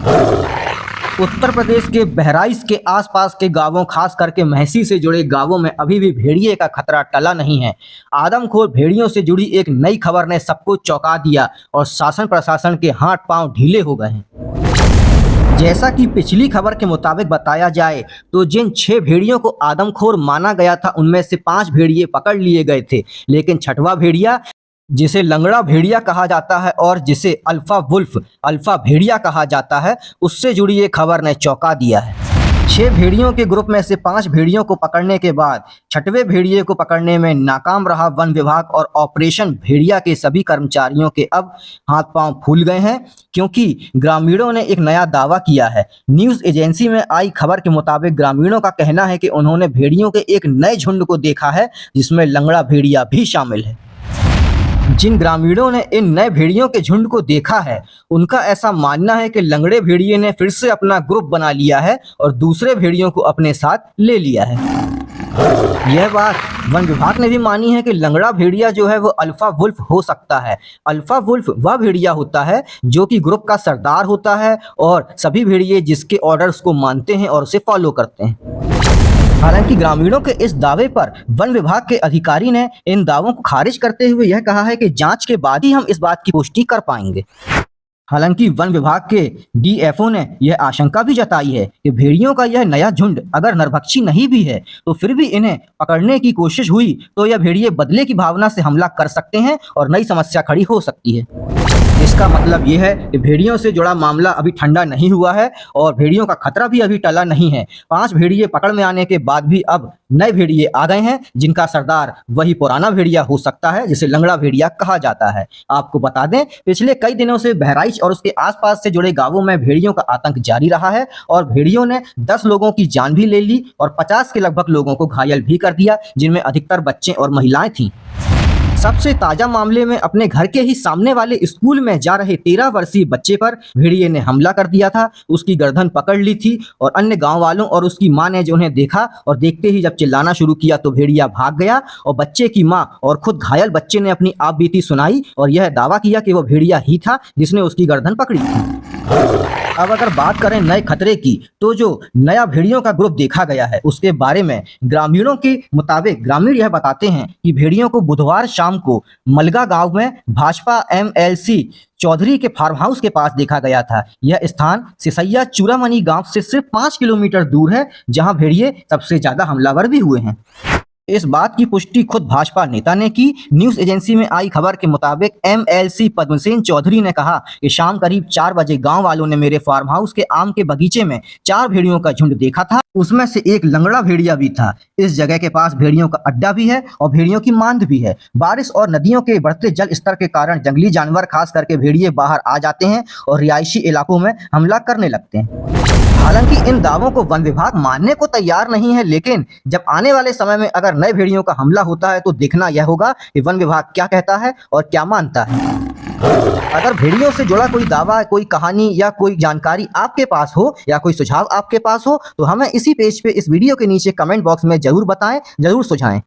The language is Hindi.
उत्तर प्रदेश के बहराइच के आसपास के गांवों, खास करके महसी से जुड़े गांवों में अभी भी भेड़िए का खतरा टला नहीं है। आदमखोर भेड़ियों से जुड़ी एक नई खबर ने सबको चौंका दिया और शासन प्रशासन के हाथ पांव ढीले हो गए हैं। जैसा कि पिछली खबर के मुताबिक बताया जाए तो जिन 6 भेड़ियों को आदमखोर माना गया था उनमें से 5 भेड़िए पकड़ लिए गए थे, लेकिन छठवां भेड़िया, जिसे लंगड़ा भेड़िया कहा जाता है और जिसे अल्फा भेड़िया कहा जाता है, उससे जुड़ी ये खबर ने चौंका दिया है। 6 भेड़ियों के ग्रुप में से 5 भेड़ियों को पकड़ने के बाद 6वें भेड़िए को पकड़ने में नाकाम रहा वन विभाग और ऑपरेशन भेड़िया के सभी कर्मचारियों के अब हाथ पांव फूल गए हैं, क्योंकि ग्रामीणों ने एक नया दावा किया है। न्यूज़ एजेंसी में आई खबर के मुताबिक ग्रामीणों का कहना है कि उन्होंने भेड़ियों के एक नए झुंड को देखा है जिसमें लंगड़ा भेड़िया भी शामिल है। जिन ग्रामीणों ने इन नए भेड़ियों के झुंड को देखा है, उनका ऐसा मानना है कि लंगड़े भेड़िए ने फिर से अपना ग्रुप बना लिया है और दूसरे भेड़ियों को अपने साथ ले लिया है। यह बात वन विभाग ने भी मानी है कि लंगड़ा भेड़िया जो है वो अल्फा वुल्फ हो सकता है। अल्फा वुल्फ वह भेड़िया होता है जो कि ग्रुप का सरदार होता है और सभी भेड़िए जिसके ऑर्डर्स को मानते हैं और उसे फॉलो करते हैं। हालांकि ग्रामीणों के इस दावे पर वन विभाग के अधिकारी ने इन दावों को खारिज करते हुए यह कहा है कि जांच के बाद ही हम इस बात की पुष्टि कर पाएंगे। हालांकि वन विभाग के डीएफओ ने यह आशंका भी जताई है कि भेड़ियों का यह नया झुंड अगर नरभक्षी नहीं भी है तो फिर भी इन्हें पकड़ने की कोशिश हुई तो यह भेड़िए बदले की भावना से हमला कर सकते हैं और नई समस्या खड़ी हो सकती है। इसका मतलब यह है कि भेड़ियों से जुड़ा मामला अभी ठंडा नहीं हुआ है और भेड़ियों का खतरा भी अभी टला नहीं है। 5 भेड़िए पकड़ में आने के बाद भी अब नए भेड़िए आ गए हैं जिनका सरदार वही पुराना भेड़िया हो सकता है जिसे लंगड़ा भेड़िया कहा जाता है। आपको बता दें, पिछले कई दिनों से बहराइच और उसके आसपास से जुड़े गांवों में भेड़ियों का आतंक जारी रहा है और भेड़ियों ने 10 लोगों की जान भी ले ली और 50 के लगभग लोगों को घायल भी कर दिया, जिनमें अधिकतर बच्चे और महिलाएं थीं। सबसे ताजा मामले में अपने घर के ही सामने वाले स्कूल में जा रहे 13 वर्षीय बच्चे पर भेड़िए ने हमला कर दिया था। उसकी गर्दन पकड़ ली थी और अन्य गांव वालों और उसकी मां ने जो उन्हें देखा और देखते ही जब चिल्लाना शुरू किया तो भेड़िया भाग गया और बच्चे की मां और खुद घायल बच्चे ने अपनी आप बीती सुनाई और यह दावा किया कि वह भेड़िया ही था जिसने उसकी गर्दन पकड़ी थी। अब अगर बात करें नए खतरे की, तो जो नया भेड़ियों का ग्रुप देखा गया है उसके बारे में ग्रामीणों के मुताबिक ग्रामीण यह बताते हैं कि भेड़ियों को बुधवार शाम को मलगा गांव में भाजपा एमएलसी चौधरी के फार्म हाउस के पास देखा गया था। यह स्थान सिसैया चूरामनी गांव से सिर्फ 5 किलोमीटर दूर है, जहां भेड़िए सबसे ज्यादा हमलावर भी हुए हैं। इस बात की पुष्टि खुद भाजपा नेता ने की। न्यूज़ एजेंसी में आई खबर के मुताबिक एमएलसी पद्मसेन चौधरी ने कहा कि शाम करीब 4 बजे गांव वालों ने मेरे फार्म हाउस के आम के बगीचे में 4 भेड़ियों का झुंड देखा था, उसमें से एक लंगड़ा भेड़िया भी था। इस जगह के पास भेड़ियों का अड्डा भी है और भेड़ियों की मांद भी है। बारिश और नदियों के बढ़ते जल स्तर के कारण जंगली जानवर खास करके भेड़िए बाहर आ जाते हैं और रिहायशी इलाकों में हमला करने लगते हैं। हालांकि इन दावों को वन विभाग मानने को तैयार नहीं है, लेकिन जब आने वाले समय में अगर नए भेड़ियों का हमला होता है तो देखना यह होगा कि वन विभाग क्या कहता है और क्या मानता है। अगर भेड़ियों से जुड़ा कोई दावा, कोई कहानी या कोई जानकारी आपके पास हो या कोई सुझाव आपके पास हो तो हमें इसी पेज पे इस वीडियो के नीचे कमेंट बॉक्स में जरूर बताएं, जरूर सुझाएं।